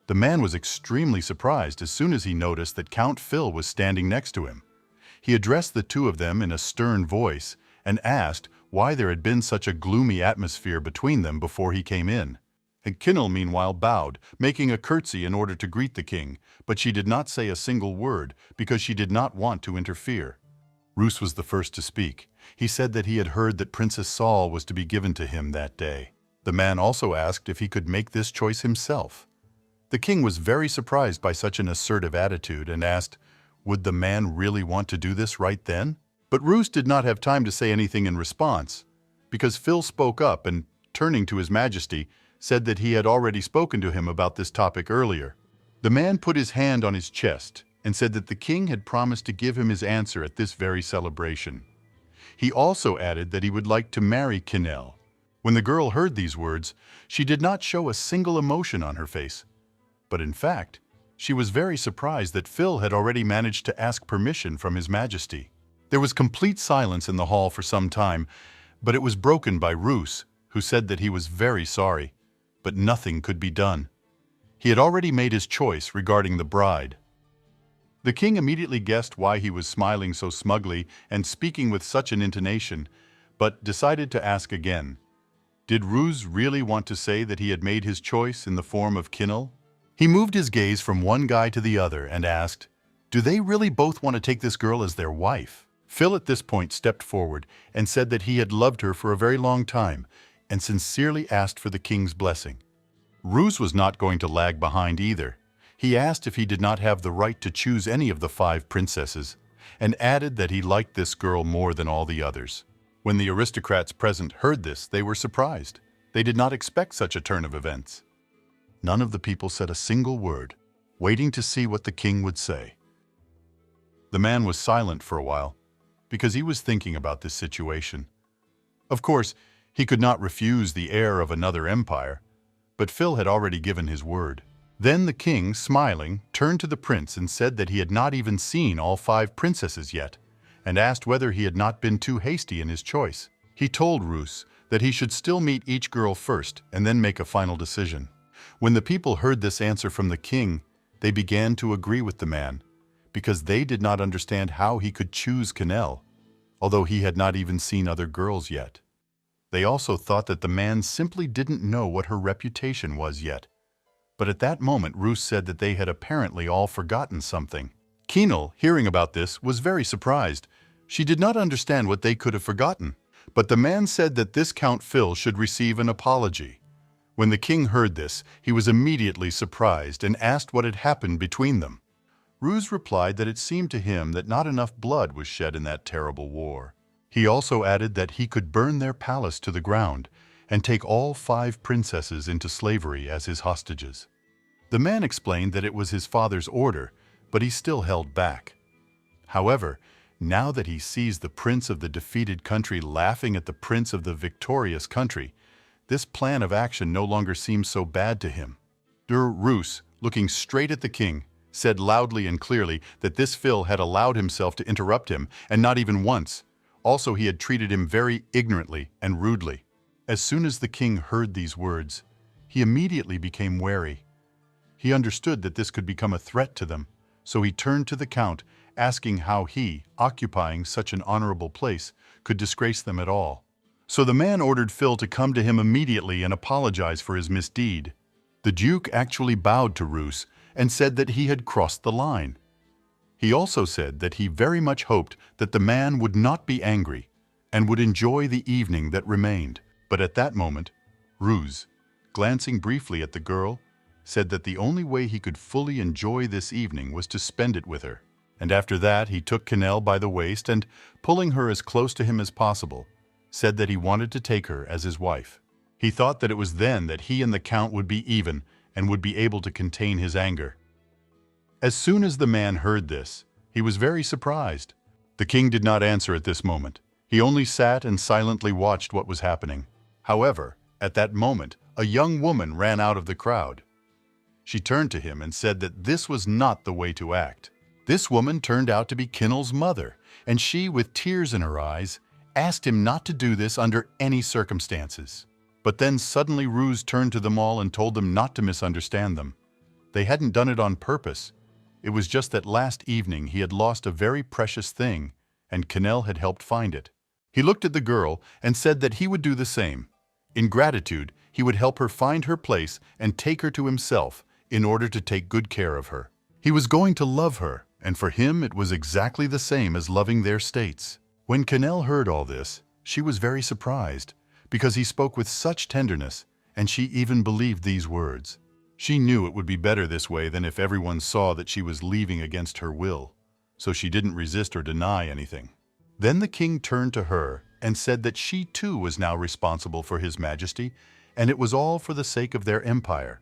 B: The man was extremely surprised as soon as he noticed that Count Phil was standing next to him. He addressed the two of them in a stern voice and asked why there had been such a gloomy atmosphere between them before he came in. And Kinnell meanwhile bowed, making a curtsy in order to greet the king, but she did not say a single word because she did not want to interfere. Roos was the first to speak. He said that he had heard that Princess Saul was to be given to him that day. The man also asked if he could make this choice himself. The king was very surprised by such an assertive attitude and asked, would the man really want to do this right then? But Roos did not have time to say anything in response, because Phil spoke up and, turning to His Majesty, said that he had already spoken to him about this topic earlier. The man put his hand on his chest and said that the king had promised to give him his answer at this very celebration. He also added that he would like to marry Kinnell. When the girl heard these words, she did not show a single emotion on her face. But in fact, she was very surprised that Phil had already managed to ask permission from His Majesty. There was complete silence in the hall for some time, but it was broken by Roos, who said that he was very sorry, but nothing could be done. He had already made his choice regarding the bride. The king immediately guessed why he was smiling so smugly and speaking with such an intonation, but decided to ask again. Did Roos really want to say that he had made his choice in the form of Kinnell? He moved his gaze from one guy to the other and asked, do they really both want to take this girl as their wife? Phil at this point stepped forward and said that he had loved her for a very long time and sincerely asked for the king's blessing. Roos was not going to lag behind either. He asked if he did not have the right to choose any of the 5 princesses and added that he liked this girl more than all the others. When the aristocrats present heard this, they were surprised. They did not expect such a turn of events. None of the people said a single word, waiting to see what the king would say. The man was silent for a while, because he was thinking about this situation. Of course, he could not refuse the heir of another empire, but Phil had already given his word. Then the king, smiling, turned to the prince and said that he had not even seen all 5 princesses yet, and asked whether he had not been too hasty in his choice. He told Roos that he should still meet each girl first and then make a final decision. When the people heard this answer from the king, they began to agree with the man, because they did not understand how he could choose Kinnell, although he had not even seen other girls yet. They also thought that the man simply didn't know what her reputation was yet. But at that moment, Roos said that they had apparently all forgotten something. Kinnell, hearing about this, was very surprised. She did not understand what they could have forgotten. But the man said that this Count Phil should receive an apology. When the king heard this, he was immediately surprised and asked what had happened between them. Roos replied that it seemed to him that not enough blood was shed in that terrible war. He also added that he could burn their palace to the ground and take all 5 princesses into slavery as his hostages. The man explained that it was his father's order, but he still held back. However, now that he sees the prince of the defeated country laughing at the prince of the victorious country, this plan of action no longer seems so bad to him. Roos, looking straight at the king, said loudly and clearly that this Phil had allowed himself to interrupt him, and not even once. Also, he had treated him very ignorantly and rudely. As soon as the king heard these words, he immediately became wary. He understood that this could become a threat to them, so he turned to the count, asking how he, occupying such an honorable place, could disgrace them at all. So the man ordered Phil to come to him immediately and apologize for his misdeed. The Duke actually bowed to Roos and said that he had crossed the line. He also said that he very much hoped that the man would not be angry and would enjoy the evening that remained. But at that moment, Roos, glancing briefly at the girl, said that the only way he could fully enjoy this evening was to spend it with her. And after that, he took Canelle by the waist and, pulling her as close to him as possible, said that he wanted to take her as his wife. He thought that it was then that he and the count would be even and would be able to contain his anger. As soon as the man heard this, he was very surprised. The king did not answer at this moment. He only sat and silently watched what was happening. However, at that moment, a young woman ran out of the crowd. She turned to him and said that this was not the way to act. This woman turned out to be Kinnell's mother, and she, with tears in her eyes, asked him not to do this under any circumstances. But then suddenly Roos turned to them all and told them not to misunderstand them. They hadn't done it on purpose. It was just that last evening he had lost a very precious thing, and Kinnell had helped find it. He looked at the girl and said that he would do the same. In gratitude, he would help her find her place and take her to himself in order to take good care of her. He was going to love her, and for him it was exactly the same as loving their states. When Kinnell heard all this, she was very surprised, because he spoke with such tenderness, and she even believed these words. She knew it would be better this way than if everyone saw that she was leaving against her will, so she didn't resist or deny anything. Then the king turned to her and said that she too was now responsible for his majesty, and it was all for the sake of their empire,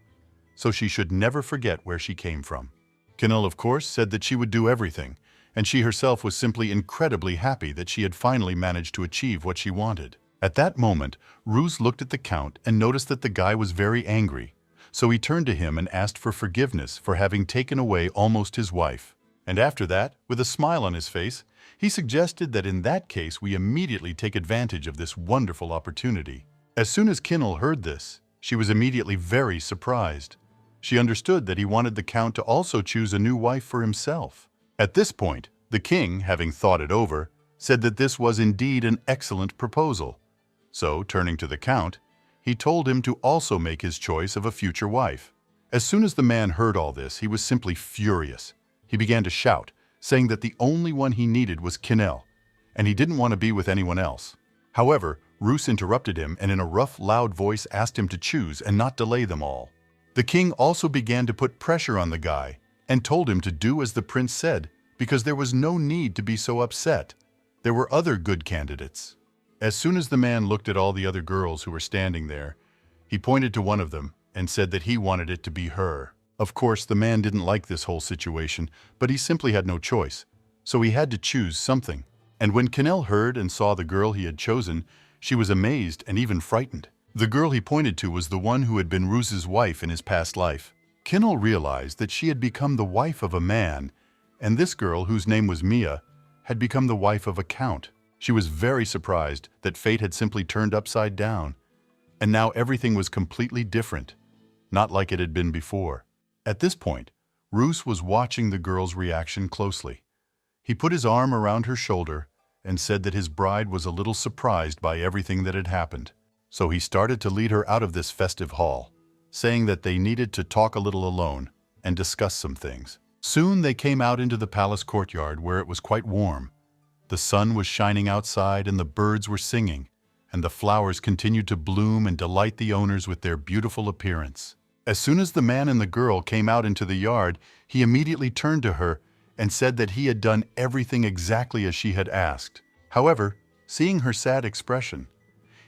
B: so she should never forget where she came from. Kinnell, of course, said that she would do everything, and she herself was simply incredibly happy that she had finally managed to achieve what she wanted. At that moment, Roos looked at the count and noticed that the guy was very angry, so he turned to him and asked for forgiveness for having taken away almost his wife. And after that, with a smile on his face, he suggested that in that case we immediately take advantage of this wonderful opportunity. As soon as Kinnell heard this, she was immediately very surprised. She understood that he wanted the count to also choose a new wife for himself. At this point, the king, having thought it over, said that this was indeed an excellent proposal. So, turning to the count, he told him to also make his choice of a future wife. As soon as the man heard all this, he was simply furious. He began to shout, saying that the only one he needed was Kinnell, and he didn't want to be with anyone else. However, Roos interrupted him and in a rough, loud voice asked him to choose and not delay them all. The king also began to put pressure on the guy and told him to do as the prince said, because there was no need to be so upset. There were other good candidates. As soon as the man looked at all the other girls who were standing there, he pointed to one of them and said that he wanted it to be her. Of course, the man didn't like this whole situation, but he simply had no choice, so he had to choose something. And when Kinnell heard and saw the girl he had chosen, she was amazed and even frightened. The girl he pointed to was the one who had been Roos's wife in his past life. Kinnell realized that she had become the wife of a man, and this girl, whose name was Mia, had become the wife of a count. She was very surprised that fate had simply turned upside down, and now everything was completely different, not like it had been before. At this point, Roos was watching the girl's reaction closely. He put his arm around her shoulder and said that his bride was a little surprised by everything that had happened. So he started to lead her out of this festive hall, saying that they needed to talk a little alone and discuss some things. Soon they came out into the palace courtyard where it was quite warm. The sun was shining outside and the birds were singing, and the flowers continued to bloom and delight the owners with their beautiful appearance. As soon as the man and the girl came out into the yard, he immediately turned to her and said that he had done everything exactly as she had asked. However, seeing her sad expression,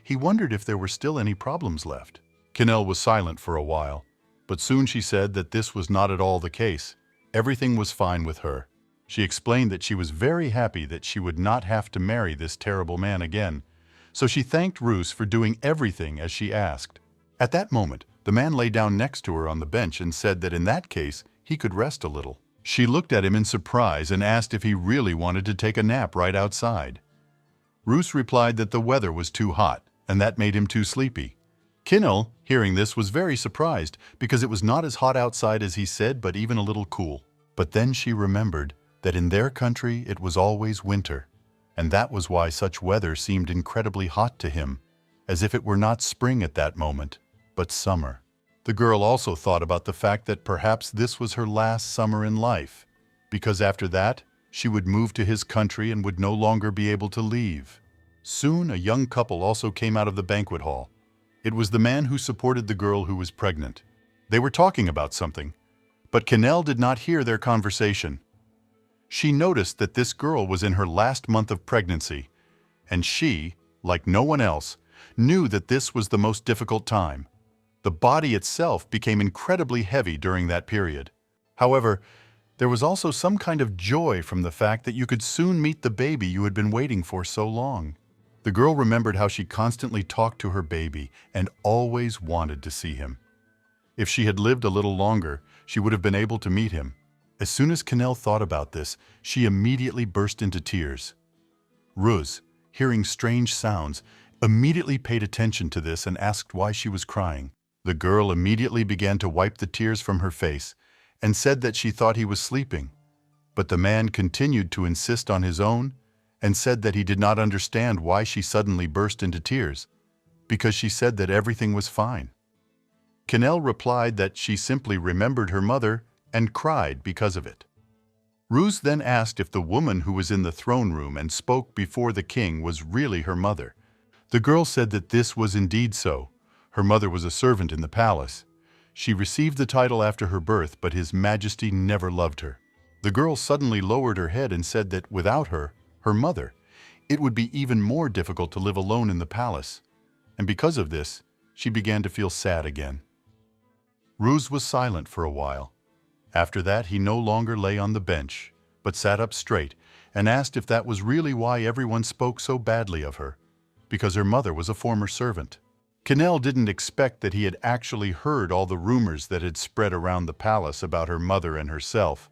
B: he wondered if there were still any problems left. Kinnell was silent for a while, but soon she said that this was not at all the case. Everything was fine with her. She explained that she was very happy that she would not have to marry this terrible man again, so she thanked Roos for doing everything as she asked. At that moment, The man lay down next to her on the bench and said that in that case, he could rest a little. She looked at him in surprise and asked if he really wanted to take a nap right outside. Roos replied that the weather was too hot, and that made him too sleepy. Kinnell, hearing this, was very surprised because it was not as hot outside as he said, but even a little cool. But then she remembered that in their country it was always winter, and that was why such weather seemed incredibly hot to him, as if it were not spring at that moment, but summer. The girl also thought about the fact that perhaps this was her last summer in life, because after that, she would move to his country and would no longer be able to leave. Soon, a young couple also came out of the banquet hall. It was the man who supported the girl who was pregnant. They were talking about something, but Kinnell did not hear their conversation. She noticed that this girl was in her last month of pregnancy, and she, like no one else, knew that this was the most difficult time. The body itself became incredibly heavy during that period. However, there was also some kind of joy from the fact that you could soon meet the baby you had been waiting for so long. The girl remembered how she constantly talked to her baby and always wanted to see him. If she had lived a little longer, she would have been able to meet him. As soon as Kinnell thought about this, she immediately burst into tears. Roos, hearing strange sounds, immediately paid attention to this and asked why she was crying. The girl immediately began to wipe the tears from her face and said that she thought he was sleeping. But the man continued to insist on his own and said that he did not understand why she suddenly burst into tears, because she said that everything was fine. Kinnell replied that she simply remembered her mother and cried because of it. Roos then asked if the woman who was in the throne room and spoke before the king was really her mother. The girl said that this was indeed so. Her mother was a servant in the palace. She received the title after her birth, but His Majesty never loved her. The girl suddenly lowered her head and said that without her, her mother, it would be even more difficult to live alone in the palace. And because of this, she began to feel sad again. Roos was silent for a while. After that, he no longer lay on the bench, but sat up straight and asked if that was really why everyone spoke so badly of her, because her mother was a former servant. Kinnell didn't expect that he had actually heard all the rumors that had spread around the palace about her mother and herself,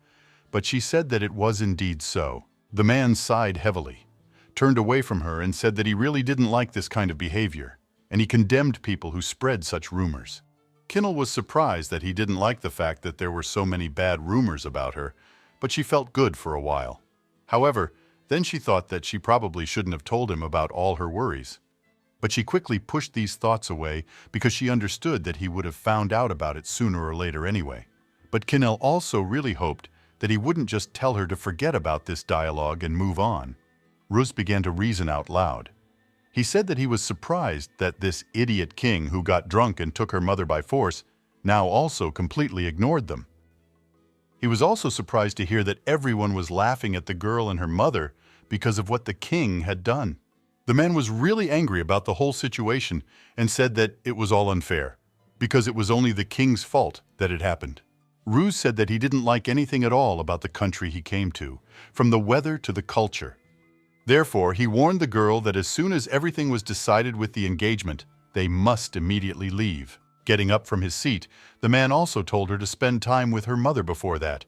B: but she said that it was indeed so. The man sighed heavily, turned away from her and said that he really didn't like this kind of behavior, and he condemned people who spread such rumors. Kinnell was surprised that he didn't like the fact that there were so many bad rumors about her, but she felt good for a while. However, then she thought that she probably shouldn't have told him about all her worries. But she quickly pushed these thoughts away because she understood that he would have found out about it sooner or later anyway. But Kinnell also really hoped that he wouldn't just tell her to forget about this dialogue and move on. Roos began to reason out loud. He said that he was surprised that this idiot king who got drunk and took her mother by force now also completely ignored them. He was also surprised to hear that everyone was laughing at the girl and her mother because of what the king had done. The man was really angry about the whole situation and said that it was all unfair, because it was only the king's fault that it happened. Roos said that he didn't like anything at all about the country he came to, from the weather to the culture. Therefore, he warned the girl that as soon as everything was decided with the engagement, they must immediately leave. Getting up from his seat, the man also told her to spend time with her mother before that,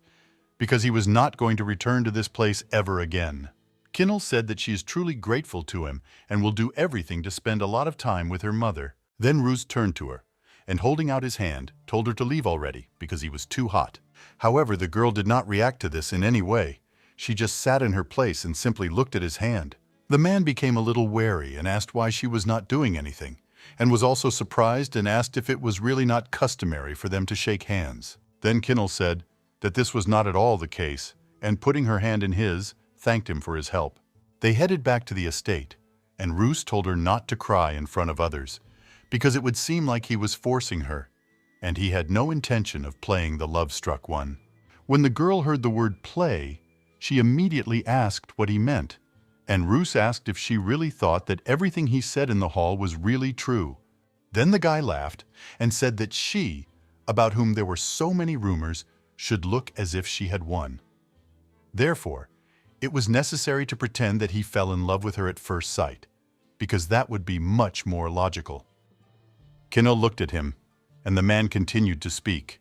B: because he was not going to return to this place ever again. Kinnell said that she is truly grateful to him and will do everything to spend a lot of time with her mother. Then Roos turned to her, and holding out his hand, told her to leave already because he was too hot. However, the girl did not react to this in any way. She just sat in her place and simply looked at his hand. The man became a little wary and asked why she was not doing anything, and was also surprised and asked if it was really not customary for them to shake hands. Then Kinnell said that this was not at all the case, and putting her hand in his, thanked him for his help. They headed back to the estate, and Roos told her not to cry in front of others, because it would seem like he was forcing her, and he had no intention of playing the love-struck one. When the girl heard the word play, she immediately asked what he meant, and Roos asked if she really thought that everything he said in the hall was really true. Then the guy laughed and said that she, about whom there were so many rumors, should look as if she had won. Therefore, it was necessary to pretend that he fell in love with her at first sight, because that would be much more logical. Kinnell looked at him, and the man continued to speak.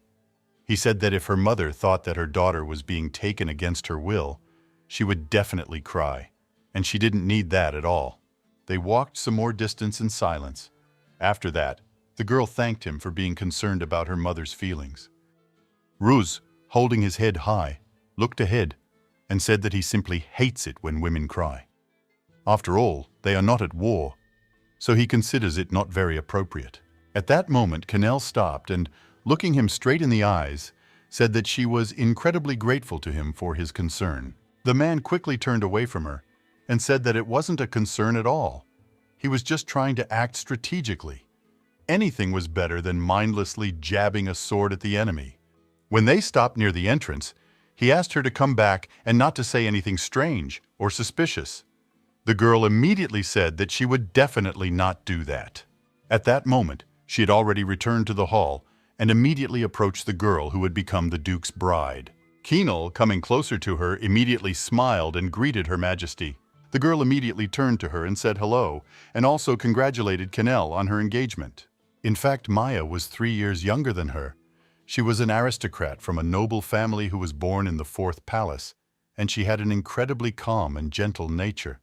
B: He said that if her mother thought that her daughter was being taken against her will, she would definitely cry, and she didn't need that at all. They walked some more distance in silence. After that, the girl thanked him for being concerned about her mother's feelings. Ruz, holding his head high, looked ahead and said that he simply hates it when women cry. After all, they are not at war, so he considers it not very appropriate. At that moment, Canelle stopped and, looking him straight in the eyes, said that she was incredibly grateful to him for his concern. The man quickly turned away from her and said that it wasn't a concern at all. He was just trying to act strategically. Anything was better than mindlessly jabbing a sword at the enemy. When they stopped near the entrance, he asked her to come back and not to say anything strange or suspicious. The girl immediately said that she would definitely not do that. At that moment, she had already returned to the hall and immediately approached the girl who had become the Duke's bride. Keenal, coming closer to her, immediately smiled and greeted Her Majesty. The girl immediately turned to her and said hello, and also congratulated Canelle on her engagement. In fact, Maya was 3 years younger than her. She was an aristocrat from a noble family who was born in the 4th palace, and she had an incredibly calm and gentle nature.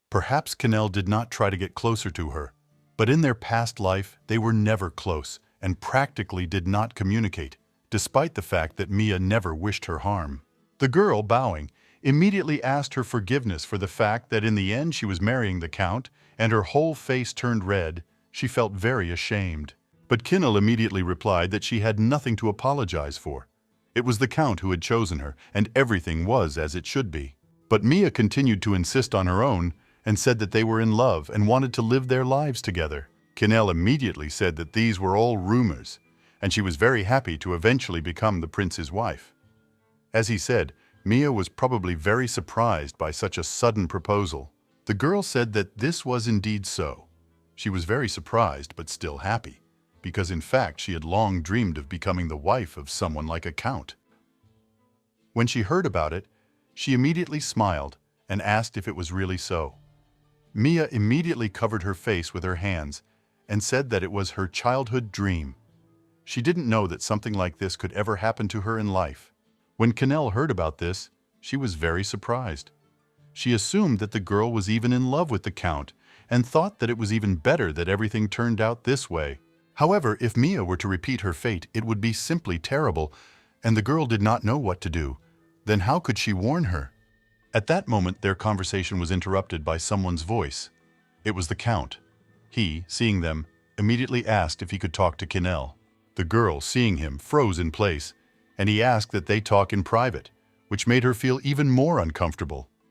B: Perhaps Canelle did not try to get closer to her, but in their past life they were never close and practically did not communicate, despite the fact that Mia never wished her harm. The girl, bowing, immediately asked her forgiveness for the fact that in the end she was marrying the Count, and her whole face turned red. She felt very ashamed. But Kinnell immediately replied that she had nothing to apologize for. It was the Count who had chosen her, and everything was as it should be. But Mia continued to insist on her own, and said that they were in love and wanted to live their lives together. Kinnell immediately said that these were all rumors, and she was very happy to eventually become the prince's wife. As he said, Mia was probably very surprised by such a sudden proposal. The girl said that this was indeed so. She was very surprised but still happy, because in fact she had long dreamed of becoming the wife of someone like a count. When she heard about it, she immediately smiled and asked if it was really so. Mia immediately covered her face with her hands and said that it was her childhood dream. She didn't know that something like this could ever happen to her in life. When Kinnell heard about this, she was very surprised. She assumed that the girl was even in love with the Count and thought that it was even better that everything turned out this way. However, if Mia were to repeat her fate, it would be simply terrible, and the girl did not know what to do. Then how could she warn her? At that moment, their conversation was interrupted by someone's voice. It was the Count. He, seeing them, immediately asked if he could talk to Kinnell. The girl, seeing him, froze in place, and he asked that they talk in private, which made her feel even more uncomfortable.